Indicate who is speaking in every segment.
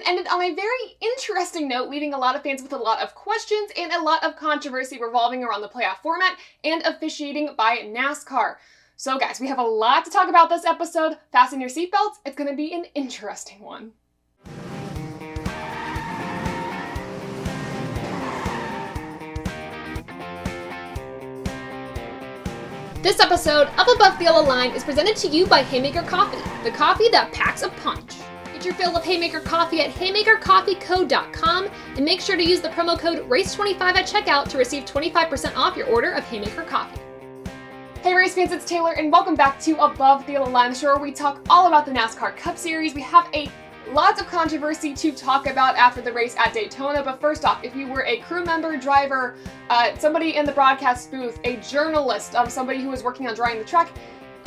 Speaker 1: ended on a very interesting note, leaving a lot of fans with a lot of questions and a lot of controversy revolving around the playoff format and officiating by NASCAR. So guys, we have a lot to talk about this episode. Fasten your seatbelts, it's going to be an interesting one. This episode of Above the Yellow Line is presented to you by Haymaker Coffee, the coffee that packs a punch. Get your fill of Haymaker Coffee at haymakercoffeeco.com and make sure to use the promo code RACE25 at checkout to receive 25% off your order of Haymaker Coffee. Hey race fans, it's Taylor and welcome back to Above the Yellow Line, the show where we talk all about the NASCAR Cup Series. We have lots of controversy to talk about after the race at Daytona, but first off, if you were a crew member, driver, somebody in the broadcast booth, a journalist, somebody who was working on drawing the track,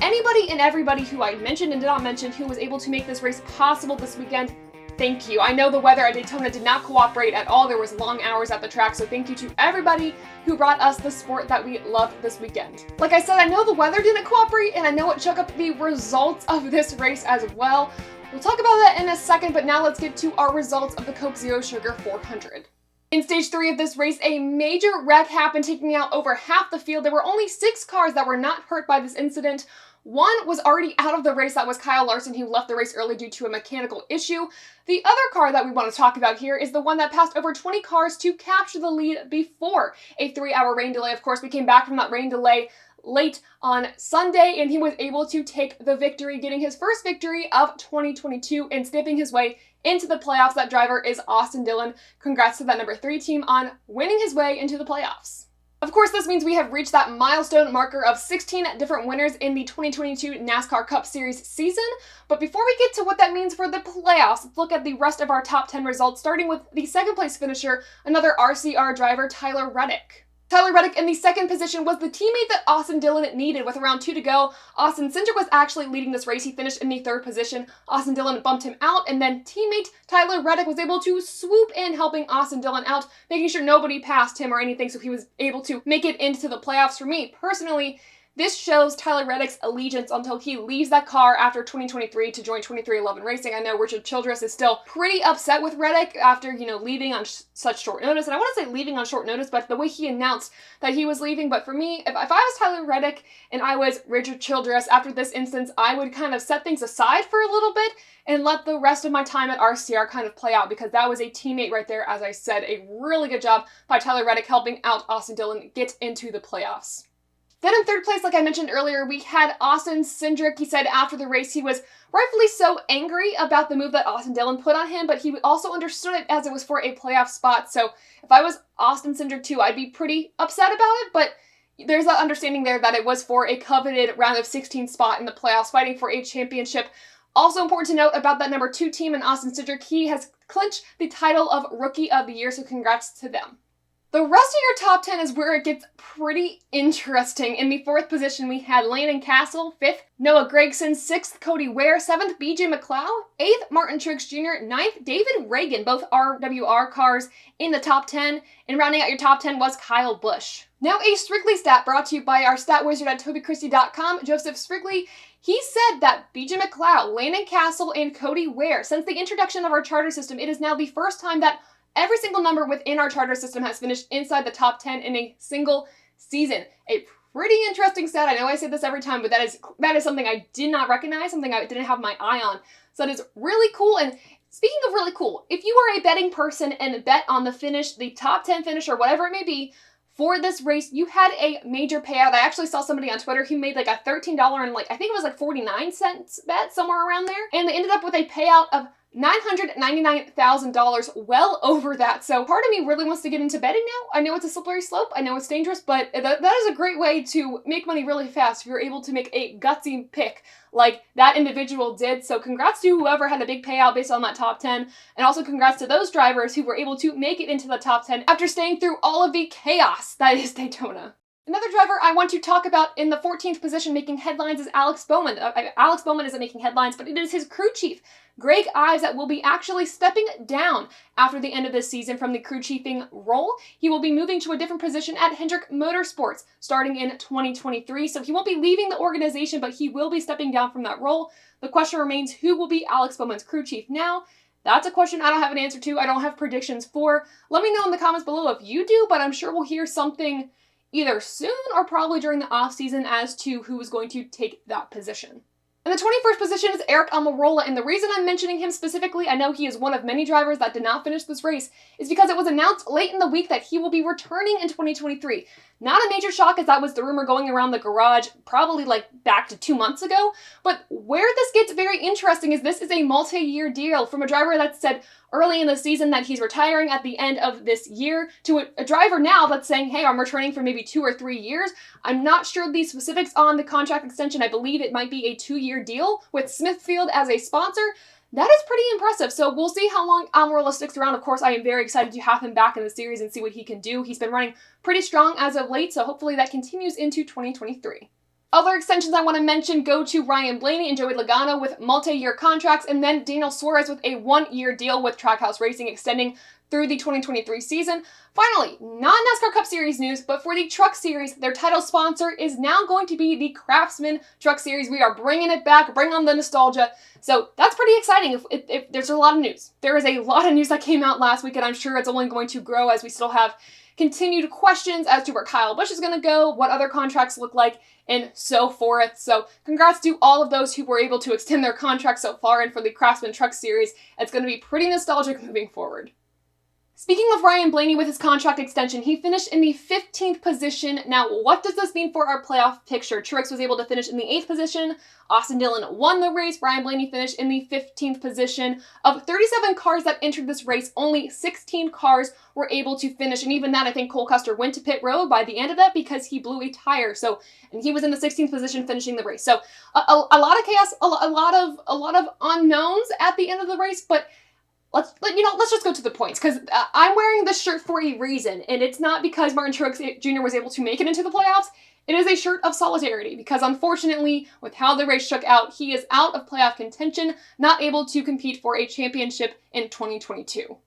Speaker 1: anybody and everybody who I mentioned and did not mention who was able to make this race possible this weekend, thank you. I know the weather at Daytona did not cooperate at all. There was long hours at the track, so thank you to everybody who brought us the sport that we loved this weekend. Like I said, I know the weather didn't cooperate, and I know it shook up the results of this race as well. We'll talk about that in a second, but now let's get to our results of the Coke Zero Sugar 400. In stage 3 of this race, a major wreck happened, taking out over half the field. There were only 6 cars that were not hurt by this incident. One was already out of the race. That was Kyle Larson, who left the race early due to a mechanical issue. The other car that we want to talk about here is the one that passed over 20 cars to capture the lead before a 3-hour rain delay. Of course, we came back from that rain delay late on Sunday, and he was able to take the victory, getting his first victory of 2022 and snipping his way into the playoffs. That driver is Austin Dillon. Congrats to that number 3 team on winning his way into the playoffs. Of course, this means we have reached that milestone marker of 16 different winners in the 2022 NASCAR Cup Series season. But before we get to what that means for the playoffs, let's look at the rest of our top 10 results, starting with the second place finisher, another RCR driver, Tyler Reddick. Tyler Reddick in the second position was the teammate that Austin Dillon needed with around 2 to go. Austin Cindric was actually leading this race. He finished in the 3rd position. Austin Dillon bumped him out, and then teammate Tyler Reddick was able to swoop in, helping Austin Dillon out, making sure nobody passed him or anything, so he was able to make it into the playoffs. For me, personally, this shows Tyler Reddick's allegiance until he leaves that car after 2023 to join 23XI Racing. I know Richard Childress is still pretty upset with Reddick after, leaving on such short notice. And I want to say leaving on short notice, but the way he announced that he was leaving. But for me, if I was Tyler Reddick and I was Richard Childress after this instance, I would kind of set things aside for a little bit and let the rest of my time at RCR kind of play out, because that was a teammate right there. As I said, a really good job by Tyler Reddick helping out Austin Dillon get into the playoffs. Then in 3rd place, like I mentioned earlier, we had Austin Cindric. He said after the race he was rightfully so angry about the move that Austin Dillon put on him, but he also understood it as it was for a playoff spot. So if I was Austin Cindric too, I'd be pretty upset about it, but there's that understanding there that it was for a coveted round of 16 spot in the playoffs, fighting for a championship. Also important to note about that number 2 team in Austin Cindric, he has clinched the title of Rookie of the Year, so congrats to them. The rest of your top 10 is where it gets pretty interesting. In the 4th position, we had Landon Castle. 5th, Noah Gragson. 6th, Cody Ware. 7th, BJ McLeod. 8th, Martin Truex Jr. 9th, David Reagan, both RWR cars in the top 10. And rounding out your top 10 was Kyle Busch. Now a Srigley stat brought to you by our stat wizard at TobyChristieCom, Joseph Srigley. He said that BJ McLeod, Landon Castle, and Cody Ware, since the introduction of our charter system, it is now the first time that every single number within our charter system has finished inside the top 10 in a single season. A pretty interesting stat. I know I say this every time, but that is something I did not recognize, something I didn't have my eye on. So that is really cool. And speaking of really cool, if you are a betting person and bet on the finish, the top 10 finish or whatever it may be, for this race, you had a major payout. I actually saw somebody on Twitter who made like a $13 and I think it was like 49 cents bet, somewhere around there. And they ended up with a payout of $999,000, well over that. So part of me really wants to get into betting now. I know it's a slippery slope, I know it's dangerous, but that is a great way to make money really fast if you're able to make a gutsy pick like that individual did. So congrats to whoever had a big payout based on that top 10, and also congrats to those drivers who were able to make it into the top 10 after staying through all of the chaos that is Daytona. Another driver I want to talk about in the 14th position making headlines is Alex Bowman. Alex Bowman isn't making headlines, but it is his crew chief, Greg Ives, that will be actually stepping down after the end of this season from the crew chiefing role. He will be moving to a different position at Hendrick Motorsports starting in 2023. So he won't be leaving the organization, but he will be stepping down from that role. The question remains, who will be Alex Bowman's crew chief now? That's a question I don't have an answer to. I don't have predictions for. Let me know in the comments below if you do, but I'm sure we'll hear something either soon or probably during the off season as to who is going to take that position. And the 21st position is Eric Almirola, and the reason I'm mentioning him specifically, I know he is one of many drivers that did not finish this race, is because it was announced late in the week that he will be returning in 2023. Not a major shock, as that was the rumor going around the garage probably like back to 2 months ago, but where this gets very interesting is this is a multi-year deal from a driver that said early in the season that he's retiring at the end of this year to a driver now that's saying, hey, I'm returning for maybe 2 or 3 years. I'm not sure the specifics on the contract extension. I believe it might be a 2-year deal with Smithfield as a sponsor. That is pretty impressive. So we'll see how long Almirola sticks around. Of course, I am very excited to have him back in the series and see what he can do. He's been running pretty strong as of late, so hopefully that continues into 2023. Other extensions I want to mention go to Ryan Blaney and Joey Logano with multi-year contracts, and then Daniel Suárez with a 1-year deal with Trackhouse Racing extending through the 2023 season. Finally, not NASCAR Cup Series news, but for the Truck Series, their title sponsor is now going to be the Craftsman Truck Series. We are bringing it back, bring on the nostalgia. So that's pretty exciting. If there's a lot of news. There is a lot of news that came out last week, and I'm sure it's only going to grow as we still have continued questions as to where Kyle Busch is going to go, what other contracts look like, and so forth. So congrats to all of those who were able to extend their contracts so far, and for the Craftsman Truck Series, it's going to be pretty nostalgic moving forward. Speaking of Ryan Blaney with his contract extension, he finished in the 15th position. Now, what does this mean for our playoff picture? Truex was able to finish in the 8th position. Austin Dillon won the race. Ryan Blaney finished in the 15th position. Of 37 cars that entered this race, only 16 cars were able to finish. And even that, I think Cole Custer went to pit road by the end of that because he blew a tire. So, and he was in the 16th position finishing the race. So a lot of chaos, a lot of unknowns at the end of the race, but let's just go to the points, because I'm wearing this shirt for a reason, and it's not because Martin Truex Jr. was able to make it into the playoffs. It is a shirt of solidarity, because unfortunately, with how the race shook out, he is out of playoff contention, not able to compete for a championship in 2022.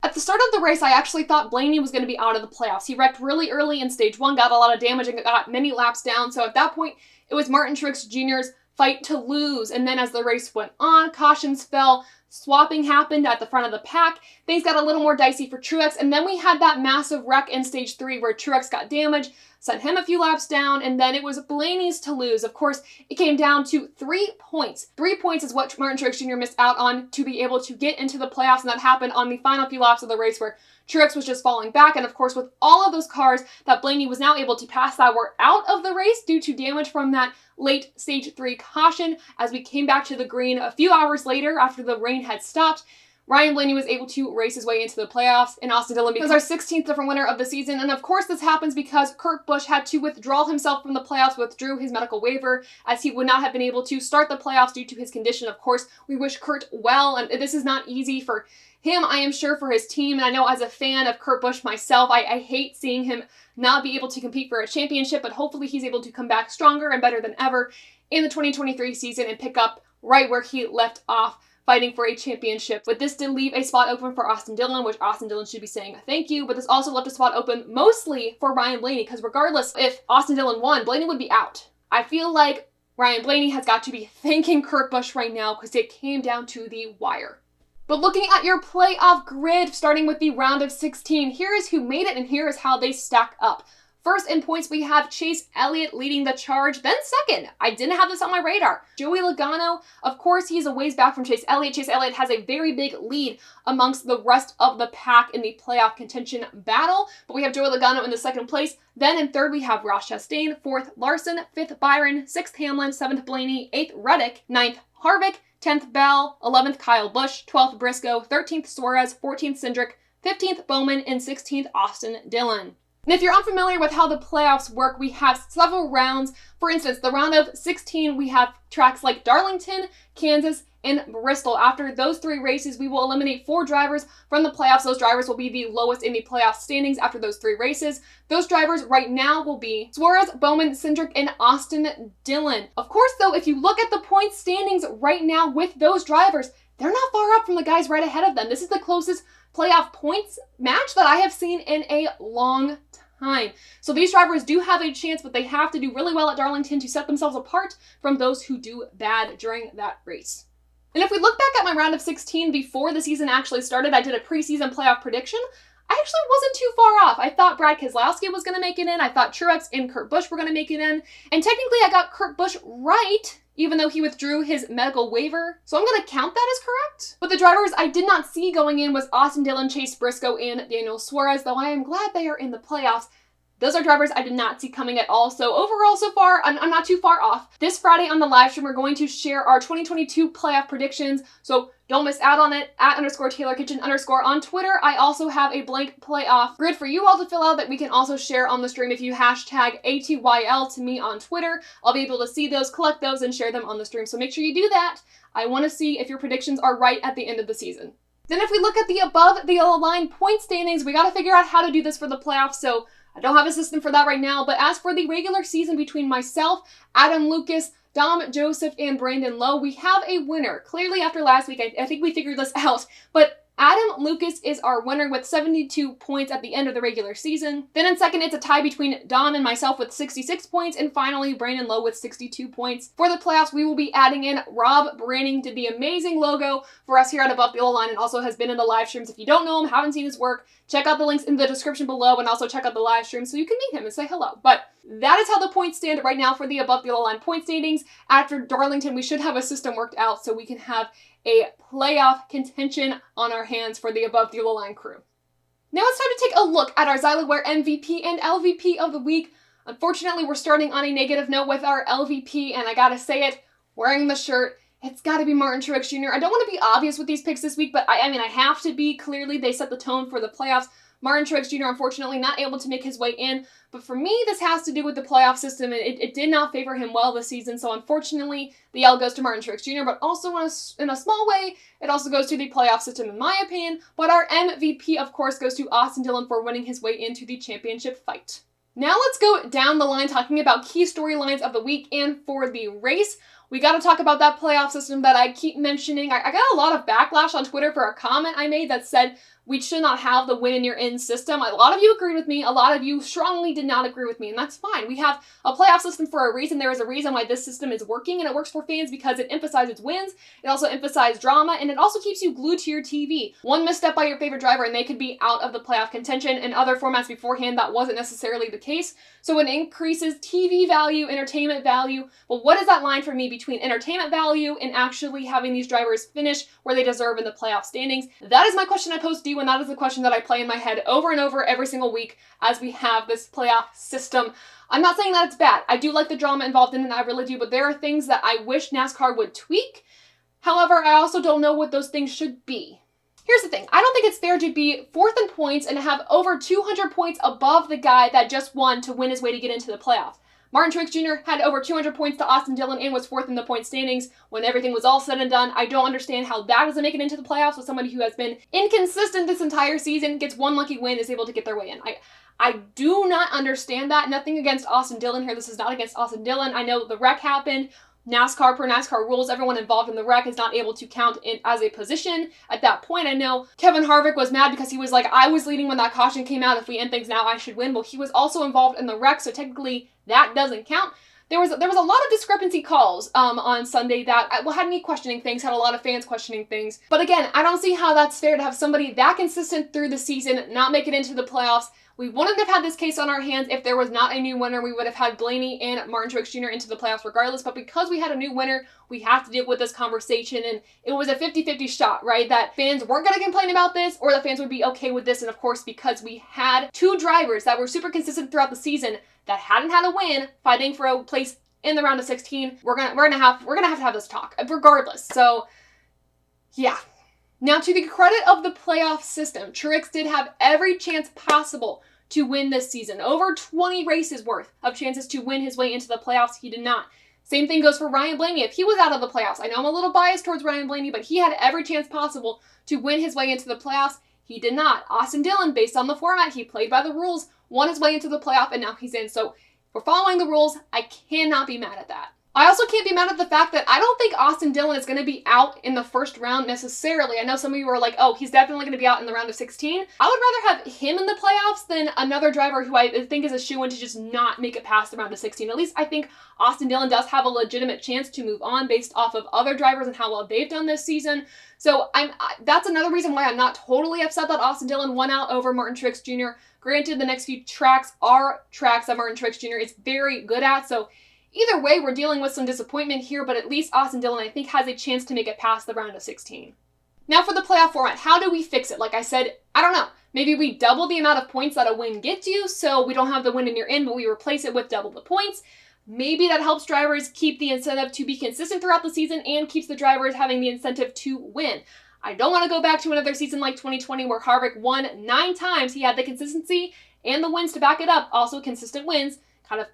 Speaker 1: At the start of the race, I actually thought Blaney was going to be out of the playoffs. He wrecked really early in stage 1, got a lot of damage, and got many laps down, so at that point, it was Martin Truex Jr.'s fight to lose, and then as the race went on, cautions fell, swapping happened at the front of the pack, things got a little more dicey for Truex, and then we had that massive wreck in stage 3 where Truex got damaged, sent him a few laps down, and then it was Blaney's to lose. Of course, it came down to 3 points. 3 points is what Martin Truex Jr. missed out on to be able to get into the playoffs, and that happened on the final few laps of the race where Truex was just falling back, and of course with all of those cars that Blaney was now able to pass that were out of the race due to damage from that late stage 3 caution, as we came back to the green a few hours later after the rain had stopped, Ryan Blaney was able to race his way into the playoffs, and Austin Dillon becomes our 16th different winner of the season. And of course this happens because Kurt Busch had to withdraw himself from the playoffs, withdrew his medical waiver, as he would not have been able to start the playoffs due to his condition. Of course, we wish Kurt well, and this is not easy for him, I am sure, for his team. And I know as a fan of Kurt Busch myself, I hate seeing him not be able to compete for a championship, but hopefully he's able to come back stronger and better than ever in the 2023 season and pick up right where he left off, fighting for a championship. But this did leave a spot open for Austin Dillon, which Austin Dillon should be saying a thank you, but this also left a spot open mostly for Ryan Blaney, because regardless if Austin Dillon won, Blaney would be out. I feel like Ryan Blaney has got to be thanking Kurt Busch right now because it came down to the wire. But looking at your playoff grid, starting with the round of 16, here is who made it and here is how they stack up. First in points, we have Chase Elliott leading the charge. Then second, I didn't have this on my radar, Joey Logano. Of course, he's a ways back from Chase Elliott. Chase Elliott has a very big lead amongst the rest of the pack in the playoff contention battle. But we have Joey Logano in the second place. Then in third, we have Ross Chastain. Fourth, Larson. Fifth, Byron. Sixth, Hamlin. Seventh, Blaney. Eighth, Reddick. Ninth, Harvick. 10th, Bell. 11th, Kyle Busch. 12th, Briscoe. 13th, Suárez. 14th, Cindric. 15th, Bowman. And 16th, Austin Dillon. And if you're unfamiliar with how the playoffs work, we have several rounds. For instance, the round of 16, we have tracks like Darlington, Kansas, and Bristol. After those 3 races, we will eliminate 4 drivers from the playoffs. Those drivers will be the lowest in the playoff standings after those 3 races. Those drivers right now will be Suárez, Bowman, Cindric, and Austin Dillon. Of course, though, if you look at the point standings right now with those drivers, they're not far up from the guys right ahead of them. This is the closest playoff points match that I have seen in a long time. So these drivers do have a chance, but they have to do really well at Darlington to set themselves apart from those who do bad during that race. And if we look back at my round of 16 before the season actually started, I did a preseason playoff prediction. I actually wasn't too far off. I thought Brad Keselowski was going to make it in. I thought Truex and Kurt Busch were going to make it in. And technically I got Kurt Busch right, even though he withdrew his medical waiver. So I'm going to count that as correct. But the drivers I did not see going in was Austin Dillon, Chase Briscoe, and Daniel Suárez, though I am glad they are in the playoffs. Those are drivers I did not see coming at all. So overall, so far, I'm not too far off. This Friday on the live stream, we're going to share our 2022 playoff predictions. So don't miss out on it, @_TaylorKitchen_ on Twitter. I also have a blank playoff grid for you all to fill out that we can also share on the stream. If you hashtag ATYL to me on Twitter, I'll be able to see those, collect those, and share them on the stream. So make sure you do that. I want to see if your predictions are right at the end of the season. Then if we look at the above the yellow line point standings, we got to figure out how to do this for the playoffs. So I don't have a system for that right now, but as for the regular season between myself, Adam Lucas, Dom Joseph, and Brandon Lowe, we have a winner. Clearly after last week, I think we figured this out, but Adam Lucas is our winner with 72 points at the end of the regular season. Then in second, it's a tie between Dom and myself with 66 points, and finally Brandon Lowe with 62 points. For the playoffs, we will be adding in Rob Branning, did the amazing logo for us here at Above the Yellow Line, and also has been in the live streams. If you don't know him, haven't seen his work, check out the links in the description below, and also check out the live stream so you can meet him and say hello. But that is how the points stand right now for the Above the Yellow Line point standings. After Darlington, we should have a system worked out so we can have a playoff contention on our hands for the Above the Yellow Line crew. Now it's time to take a look at our Zyloware MVP and LVP of the week. Unfortunately, we're starting on a negative note with our LVP, and I gotta say it, wearing the shirt, it's gotta be Martin Truex Jr. I don't want to be obvious with these picks this week, but I mean, I have to be. Clearly, they set the tone for the playoffs. Martin Truex Jr. unfortunately not able to make his way in, but for me, this has to do with the playoff system, and it did not favor him well this season, so unfortunately, the L goes to Martin Truex Jr., but also in a small way, it also goes to the playoff system in my opinion, but our MVP, of course, goes to Austin Dillon for winning his way into the championship fight. Now let's go down the line talking about key storylines of the week and for the race. We got to talk about that playoff system that I keep mentioning. I got a lot of backlash on Twitter for a comment I made that said we should not have the win and you're in system. A lot of you agreed with me. A lot of you strongly did not agree with me, and that's fine. We have a playoff system for a reason. There is a reason why this system is working, and it works for fans because it emphasizes wins. It also emphasizes drama, and it also keeps you glued to your TV. One misstep by your favorite driver, and they could be out of the playoff contention. In other formats beforehand, that wasn't necessarily the case. So it increases TV value, entertainment value. But what is that line for me between entertainment value and actually having these drivers finish where they deserve in the playoff standings? That is my question I pose to you, and that is the question that I play in my head over and over every single week as we have this playoff system. I'm not saying that it's bad. I do like the drama involved in it, and I really do, but there are things that I wish NASCAR would tweak. However, I also don't know what those things should be. Here's the thing. I don't think it's fair to be fourth in points and have over 200 points above the guy that just won to win his way to get into the playoffs. Martin Truex Jr. had over 200 points to Austin Dillon and was fourth in the point standings when everything was all said and done. I don't understand how that doesn't make it into the playoffs with somebody who has been inconsistent this entire season, gets one lucky win, is able to get their way in. I do not understand that. Nothing against Austin Dillon here. This is not against Austin Dillon. I know the wreck happened. NASCAR, per NASCAR rules, everyone involved in the wreck is not able to count in as a position. At that point, I know Kevin Harvick was mad because he was like, I was leading when that caution came out. If we end things now, I should win. Well, he was also involved in the wreck, so technically that doesn't count. There was a lot of discrepancy calls on Sunday that had me questioning things, had a lot of fans questioning things. But again, I don't see how that's fair to have somebody that consistent through the season not make it into the playoffs. We wouldn't have had this case on our hands if there was not a new winner. We would have had Blaney and Martin Truex Jr. into the playoffs regardless, but because we had a new winner, we have to deal with this conversation, and it was a 50-50 shot, right? That fans weren't going to complain about this, or the fans would be okay with this, and of course, because we had two drivers that were super consistent throughout the season that hadn't had a win, fighting for a place in the round of 16, we're gonna have to have this talk, regardless. So, yeah. Now, to the credit of the playoff system, Truex did have every chance possible to win this season. Over 20 races worth of chances to win his way into the playoffs. He did not. Same thing goes for Ryan Blaney. If he was out of the playoffs, I know I'm a little biased towards Ryan Blaney, but he had every chance possible to win his way into the playoffs. He did not. Austin Dillon, based on the format, he played by the rules, won his way into the playoff, and now he's in. So, if we're following the rules, I cannot be mad at that. I also can't be mad at the fact that I don't think Austin Dillon is going to be out in the first round necessarily. I know some of you are like, oh, he's definitely going to be out in the round of 16. I would rather have him in the playoffs than another driver who I think is a shoo-in to just not make it past the round of 16. At least I think Austin Dillon does have a legitimate chance to move on based off of other drivers and how well they've done this season. So that's another reason why I'm not totally upset that Austin Dillon won out over Martin Truex Jr. Granted, the next few tracks are tracks that Martin Truex Jr. is very good at, so either way, we're dealing with some disappointment here, but at least Austin Dillon, I think, has a chance to make it past the round of 16. Now for the playoff format, how do we fix it? Like I said, I don't know. Maybe we double the amount of points that a win gets you, so we don't have the win in your in, but we replace it with double the points. Maybe that helps drivers keep the incentive to be consistent throughout the season and keeps the drivers having the incentive to win. I don't want to go back to another season like 2020 where Harvick won 9 times. He had the consistency and the wins to back it up. Also consistent wins, kind of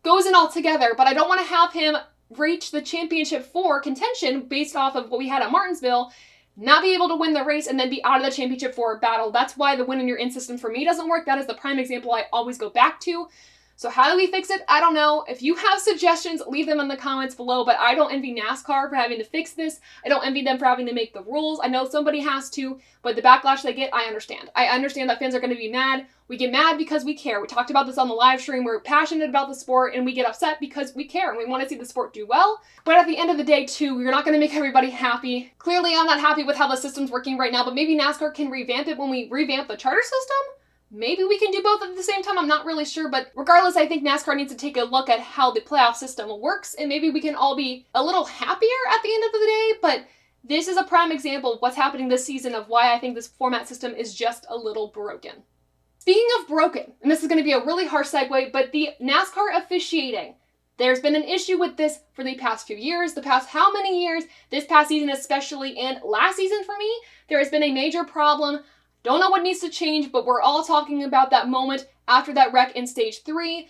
Speaker 1: goes in all together, but I don't want to have him reach the championship for contention based off of what we had at Martinsville, not be able to win the race, and then be out of the championship for battle. That's why the win in your in system for me doesn't work. That is the prime example I always go back to. So how do we fix it? I don't know. If you have suggestions, leave them in the comments below, but I don't envy NASCAR for having to fix this. I don't envy them for having to make the rules. I know somebody has to, but the backlash they get, I understand. I understand that fans are going to be mad. We get mad because we care. We talked about this on the live stream. We're passionate about the sport, and we get upset because we care and we want to see the sport do well. But at the end of the day, too, you're not going to make everybody happy. Clearly, I'm not happy with how the system's working right now, but maybe NASCAR can revamp it when we revamp the charter system? Maybe we can do both at the same time, I'm not really sure, but regardless, I think NASCAR needs to take a look at how the playoff system works, and maybe we can all be a little happier at the end of the day, but this is a prime example of what's happening this season of why I think this format system is just a little broken. Speaking of broken, and this is going to be a really harsh segue, but the NASCAR officiating. There's been an issue with this for the past few years, the past how many years, this past season especially, and last season for me, there has been a major problem. Don't know what needs to change, but we're all talking about that moment after that wreck in stage 3.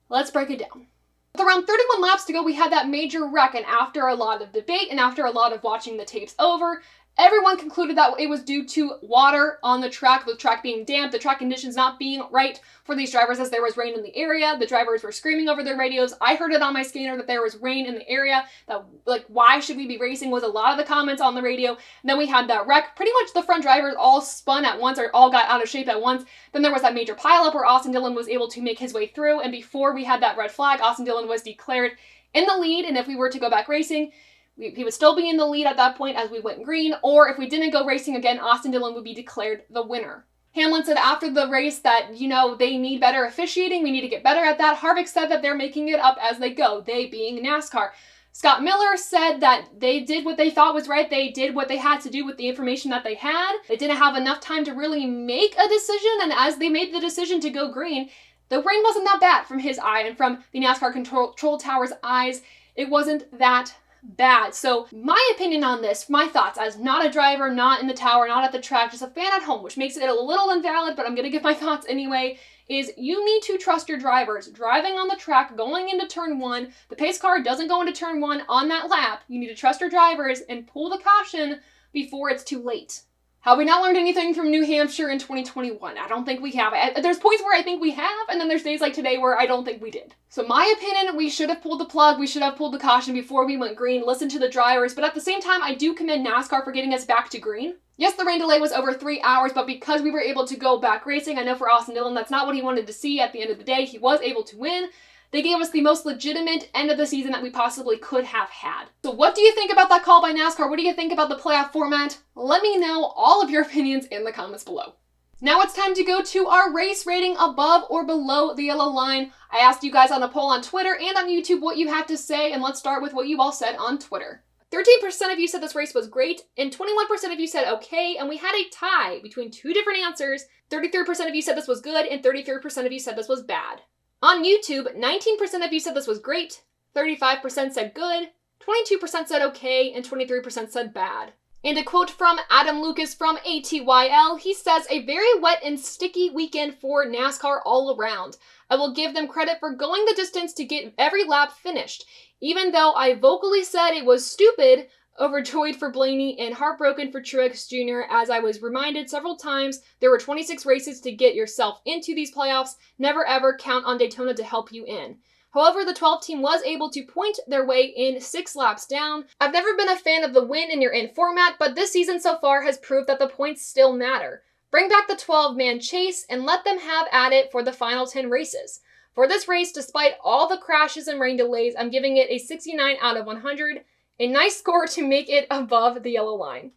Speaker 1: Let's break it down. With around 31 laps to go, we had that major wreck, and after a lot of debate and after a lot of watching the tapes over, everyone concluded that it was due to water on the track being damp, the track conditions not being right for these drivers as there was rain in the area. The drivers were screaming over their radios. I heard it on my scanner that there was rain in the area, that like, why should we be racing was a lot of the comments on the radio. And then we had that wreck. Pretty much the front drivers all spun at once or all got out of shape at once. Then there was that major pileup where Austin Dillon was able to make his way through. And before we had that red flag, Austin Dillon was declared in the lead. And if we were to go back racing, he would still be in the lead at that point as we went green, or if we didn't go racing again, Austin Dillon would be declared the winner. Hamlin said after the race that, you know, they need better officiating, we need to get better at that. Harvick said that they're making it up as they go, they being NASCAR. Scott Miller said that they did what they thought was right, they did what they had to do with the information that they had. They didn't have enough time to really make a decision, and as they made the decision to go green, the rain wasn't that bad from his eye and from the NASCAR control tower's eyes. It wasn't that bad. So my opinion on this, my thoughts as not a driver, not in the tower, not at the track, just a fan at home, which makes it a little invalid, but I'm going to give my thoughts anyway, is you need to trust your drivers. Driving on the track, going into turn 1, the pace car doesn't go into turn 1 on that lap. You need to trust your drivers and pull the caution before it's too late. Have we not learned anything from New Hampshire in 2021? I don't think we have. There's points where I think we have, and then there's days like today where I don't think we did. So my opinion, we should have pulled the plug, we should have pulled the caution before we went green, listened to the drivers, but at the same time, I do commend NASCAR for getting us back to green. Yes, the rain delay was over 3 hours, but because we were able to go back racing, I know for Austin Dillon, that's not what he wanted to see at the end of the day. He was able to win. They gave us the most legitimate end of the season that we possibly could have had. So what do you think about that call by NASCAR? What do you think about the playoff format? Let me know all of your opinions in the comments below. Now it's time to go to our race rating above or below the yellow line. I asked you guys on a poll on Twitter and on YouTube what you had to say, and let's start with what you all said on Twitter. 13% of you said this race was great, and 21% of you said okay, and we had a tie between 2 different answers. 33% of you said this was good, and 33% of you said this was bad. On YouTube, 19% of you said this was great, 35% said good, 22% said okay, and 23% said bad. And a quote from Adam Lucas from ATYL, he says, "A very wet and sticky weekend for NASCAR all around. I will give them credit for going the distance to get every lap finished. Even though I vocally said it was stupid, overjoyed for Blaney and heartbroken for Truex Jr., as I was reminded several times there were 26 races to get yourself into these playoffs. Never ever count on Daytona to help you in. However, the 12 team was able to point their way in 6 laps down. I've never been a fan of the win and you're in format, but this season so far has proved that the points still matter. Bring back the 12-man chase and let them have at it for the final 10 races. For this race, despite all the crashes and rain delays, I'm giving it a 69 out of 100, a nice score to make it above the yellow line.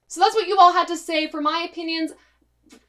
Speaker 1: So that's what you all had to say for my opinions.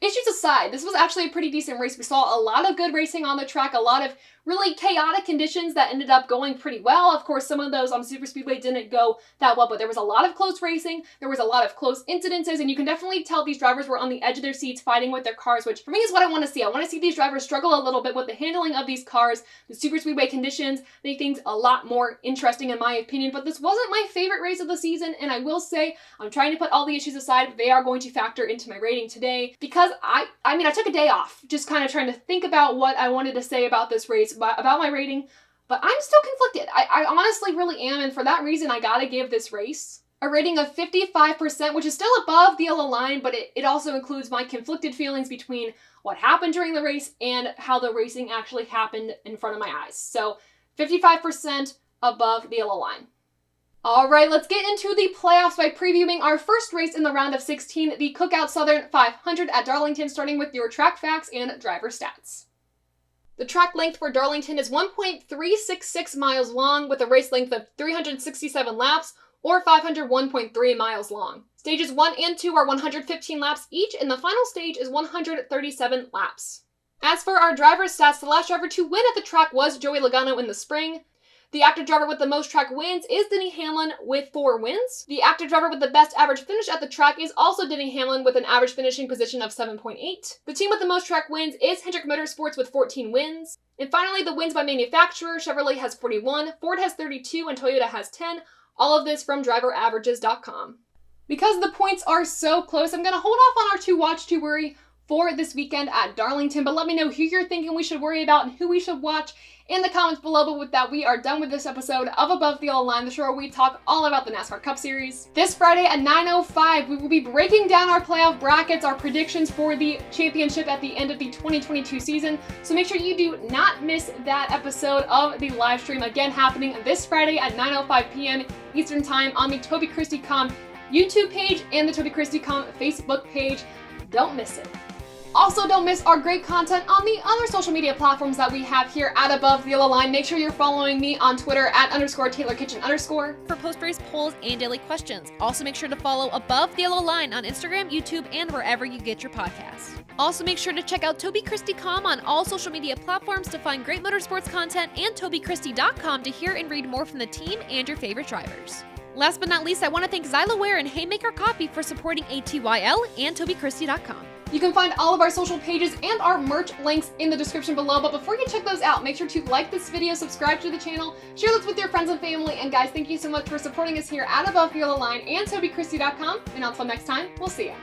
Speaker 1: Issues aside, this was actually a pretty decent race. We saw a lot of good racing on the track, a lot of really chaotic conditions that ended up going pretty well. Of course, some of those on Super Speedway didn't go that well, but there was a lot of close racing, there was a lot of close incidences, and you can definitely tell these drivers were on the edge of their seats fighting with their cars, which for me is what I want to see. I want to see these drivers struggle a little bit with the handling of these cars. The Super Speedway conditions make things a lot more interesting in my opinion, but this wasn't my favorite race of the season, and I will say I'm trying to put all the issues aside, but they are going to factor into my rating today because I took a day off just kind of trying to think about what I wanted to say about this race, about my rating, but I'm still conflicted. I honestly really am, and for that reason, I gotta give this race a rating of 55%, which is still above the yellow line, but it also includes my conflicted feelings between what happened during the race and how the racing actually happened in front of my eyes. So 55% above the yellow line. All right, let's get into the playoffs by previewing our first race in the round of 16, the Cookout Southern 500 at Darlington, starting with your track facts and driver stats. The track length for Darlington is 1.366 miles long with a race length of 367 laps or 501.3 miles long. Stages 1 and 2 are 115 laps each, and the final stage is 137 laps. As for our driver's stats, the last driver to win at the track was Joey Logano in the spring. The active driver with the most track wins is Denny Hamlin with 4 wins. The active driver with the best average finish at the track is also Denny Hamlin with an average finishing position of 7.8. The team with the most track wins is Hendrick Motorsports with 14 wins. And finally, the wins by manufacturer, Chevrolet has 41, Ford has 32, and Toyota has 10. All of this from driveraverages.com. Because the points are so close, I'm going to hold off on our to watch to worry for this weekend at Darlington, but let me know who you're thinking we should worry about and who we should watch in the comments below. But with that, we are done with this episode of Above the Yellow Line, the show where we talk all about the NASCAR Cup Series. This Friday at 9:05, we will be breaking down our playoff brackets, our predictions for the championship at the end of the 2022 season. So make sure you do not miss that episode of the live stream, again happening this Friday at 9:05 p.m. Eastern Time on the TobyChristieCom YouTube page and the TobyChristieCom Facebook page. Don't miss it. Also, don't miss our great content on the other social media platforms that we have here at Above the Yellow Line. Make sure you're following me on Twitter at _TaylorKitchen_
Speaker 2: for post-race polls and daily questions. Also, make sure to follow Above the Yellow Line on Instagram, YouTube, and wherever you get your podcasts. Also, make sure to check out TobyChristieCom on all social media platforms to find great motorsports content, and TobyChristie.com to hear and read more from the team and your favorite drivers. Last but not least, I want to thank Zyloware and Haymaker Coffee for supporting ATYL and TobyChristie.com.
Speaker 1: You can find all of our social pages and our merch links in the description below, but before you check those out, make sure to like this video, subscribe to the channel, share this with your friends and family, and guys, thank you so much for supporting us here at Above the Yellow Line and TobyChristie.com, and until next time, we'll see ya.